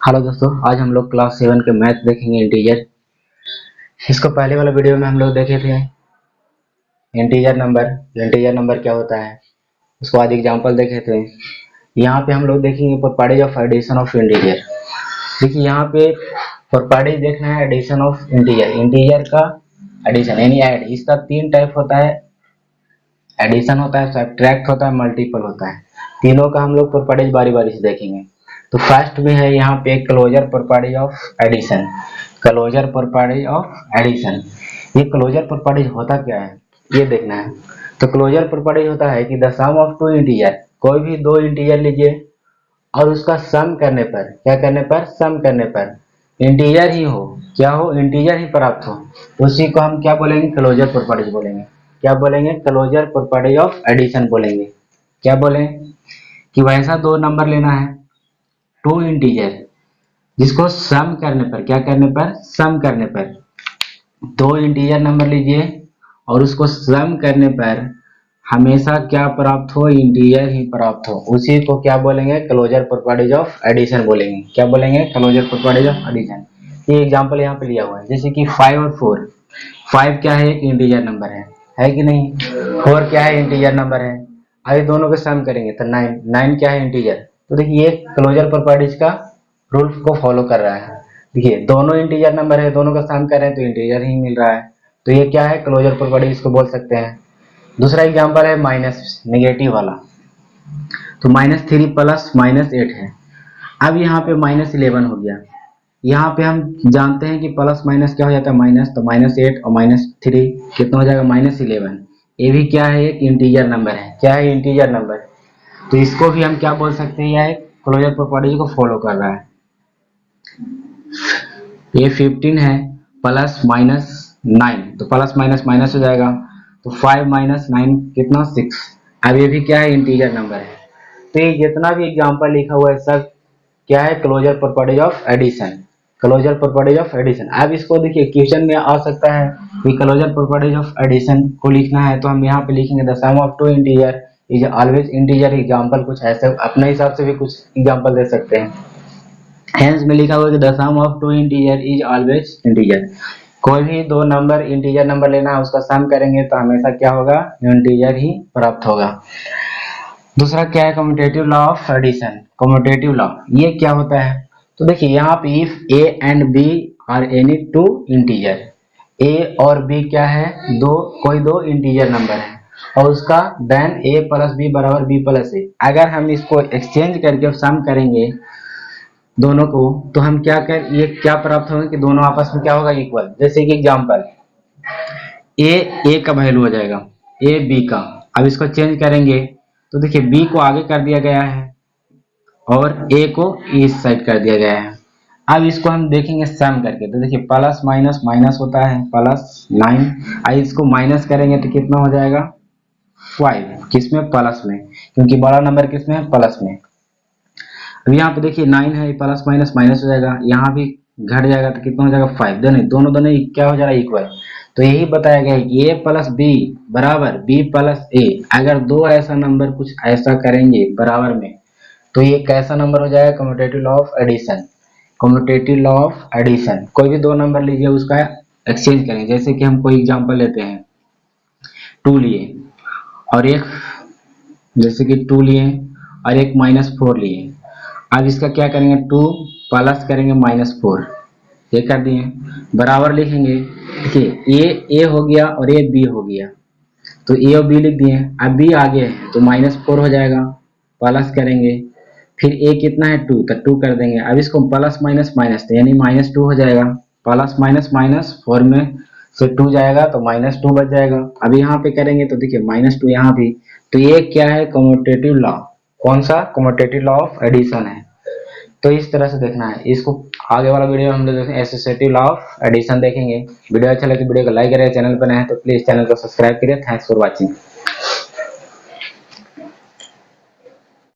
Hello दोस्तों, आज हम लोग क्लास 7 के मैथ देखेंगे इंटीजर। इसको पहले वाला वीडियो में हम लोग देखे थे इंटीजर नंबर क्या होता है, उसको आज एग्जांपल देखे थे। यहाँ पे हम लोग देखेंगे properties of addition of integer. देखिए यहाँ पे प्रॉपर्टीज देखना है एडिशन ऑफ इंटीजर का एडिशन यानी ऐड। इसका तीन टाइप होता है, एडिशन होता है, सब्ट्रैक्ट होता है, मल्टीपल होता है। तीनों का हम लोग प्रॉपर्टीज बारी बारी से देखेंगे। तो फर्स्ट में है यहाँ पे closure property of addition. Closure property of addition, ये क्लोजर प्रॉपर्टी होता क्या है ये देखना है। तो क्लोजर प्रॉपर्टी होता है कि the sum of two integer, कोई भी दो इंटीजर लीजिए और उसका सम करने पर, क्या करने पर, सम करने पर इंटीजर ही हो, क्या हो, इंटीजर ही प्राप्त हो, उसी को हम क्या बोलेंगे, क्लोजर प्रॉपर्टी बोलेंगे। क्या बोलेंगे, क्लोजर प्रॉपर्टी ऑफ एडिशन बोलेंगे। क्या बोलें कि वैसा दो नंबर लेना है, टू इंटीजर, जिसको सम करने पर, क्या करने पर, सम करने पर, दो इंटीजर नंबर लीजिए और उसको सम करने पर हमेशा क्या प्राप्त हो, इंटीजर ही प्राप्त हो, उसी को क्या बोलेंगे, क्लोजर प्रॉपर्टीज ऑफ एडिशन बोलेंगे। क्या बोलेंगे, क्लोजर प्रॉपर्टीज ऑफ एडिशन। ये एग्जांपल यहाँ पे लिया हुआ है, जैसे कि 5 और 4। 5 क्या है, एक इंटीजर नंबर है कि नहीं। 4 क्या है, इंटीजर नंबर है। आगे दोनों को सम करेंगे तो 9 क्या है, इंटीजर। तो देखिए ये क्लोजर प्रॉपर्टीज का रूल को फॉलो कर रहा है। देखिए दोनों इंटीजर नंबर है, दोनों का सम कर रहे हैं तो इंटीजर ही मिल रहा है, तो ये क्या है, क्लोजर प्रॉपर्टी इसको बोल सकते हैं। दूसरा एग्जांपल है माइनस, नेगेटिव वाला। तो -3 प्लस -8 है। अब यहाँ पे -11 हो गया। यहाँ पे हम जानते हैं कि प्लस माइनस क्या हो जाता है, माइनस, तो -8 और -3 कितना हो जाएगा, -11। ये भी क्या है, एक इंटीजर नंबर है। क्या है, इंटीजर नंबर। तो इसको भी हम क्या बोल सकते हैं, यह क्लोजर प्रॉपर्टी को फॉलो कर रहा है। ये 15 है प्लस -9, तो प्लस माइनस माइनस हो जाएगा, तो 5 - 9 कितना, 6। अब ये भी क्या है, इंटीजर नंबर है। तो ये जितना भी एग्जांपल लिखा हुआ है सब क्या है, closure properties of addition. Closure properties of addition. अब इसको देखिए क्वेश्चन में आ सकता है कि क्लोजर प्रॉपर्टीज ऑफ एडिशन को लिखना है, तो हम यहाँ पे लिखेंगे the sum of two integer is always integer. Example कुछ ऐसे अपने हिसाब से भी कुछ एग्जांपल दे सकते हैं। हेंस में लिखा हुआ है कि the sum of two integer is always integer. कोई भी दो नंबर इंटीजर नंबर लेना है, उसका सम करेंगे तो हमेशा क्या होगा, इंटीजर ही प्राप्त होगा। दूसरा क्या है, commutative law of addition. Commutative law ये क्या होता है, तो देखिए यहाँ पे if A and B are any two integer, A और बी क्या है, कोई दो इंटीजर नंबर है और उसका देन ए प्लस बी बराबर बी प्लस ए। अगर हम इसको एक्सचेंज करके सम करेंगे दोनों को, तो हम ये क्या प्राप्त होगा कि दोनों आपस में क्या होगा, इक्वल। जैसे कि एग्जांपल ए का वैल्यू हो जाएगा, ए बी का। अब इसको चेंज करेंगे तो देखिए बी को आगे कर दिया गया है और ए को इस साइड कर दिया गया है। अब इसको हम देखेंगे सम करके, तो देखिए प्लस माइनस माइनस होता है, +9। अब इसको माइनस करेंगे तो कितना हो जाएगा, 5। किसमें, प्लस में, क्योंकि बड़ा नंबर किसमें है, प्लस में। अब यहाँ पे देखिए 9 है, प्लस माइनस माइनस हो जाएगा, यहाँ भी घट जाएगा तो कितना हो जाएगा, 5। दोनों दोनों क्या हो जाएगा, इक्वल। तो यही बताया गया है कि ए प्लस बी बराबर बी प्लस ए। अगर दो ऐसा नंबर कुछ ऐसा करेंगे बराबर में, तो ये कैसा नंबर हो जाएगा, commutative law of addition. Commutative law of addition, कोई भी दो नंबर लीजिए उसका एक्सचेंज करेंगे। जैसे कि हम कोई एग्जांपल लेते हैं, 2 लिए और एक, जैसे कि 2 लिए और एक -4 लिए। अब इसका क्या करेंगे, 2 प्लस करेंगे -4, ये कर दिए, बराबर लिखेंगे। देखिए ए हो गया और ए बी हो गया, तो ए और बी लिख दिए। अब बी आगे है तो -4 हो जाएगा, प्लस करेंगे, फिर ए कितना है, 2, तो 2 कर देंगे। अब इसको प्लस माइनस माइनस, तो यानी -2 हो जाएगा, प्लस माइनस माइनस 4 में से 2 जाएगा तो -2 बच जाएगा। अब यहाँ पे करेंगे तो देखिए -2 यहाँ भी। तो ये क्या है, कम्यूटेटिव लॉ। कौन सा, कम्यूटेटिव लॉ ऑफ एडिशन है। तो इस तरह से देखना है इसको। आगे वाला वीडियो में हम लोग एसोसिएटिव लॉ ऑफ एडिशन देखेंगे। वीडियो अच्छा लगे तो वीडियो को लाइक करें, चैनल पर नए हैं तो प्लीज चैनल को सब्सक्राइब करिए। Thanks for watching.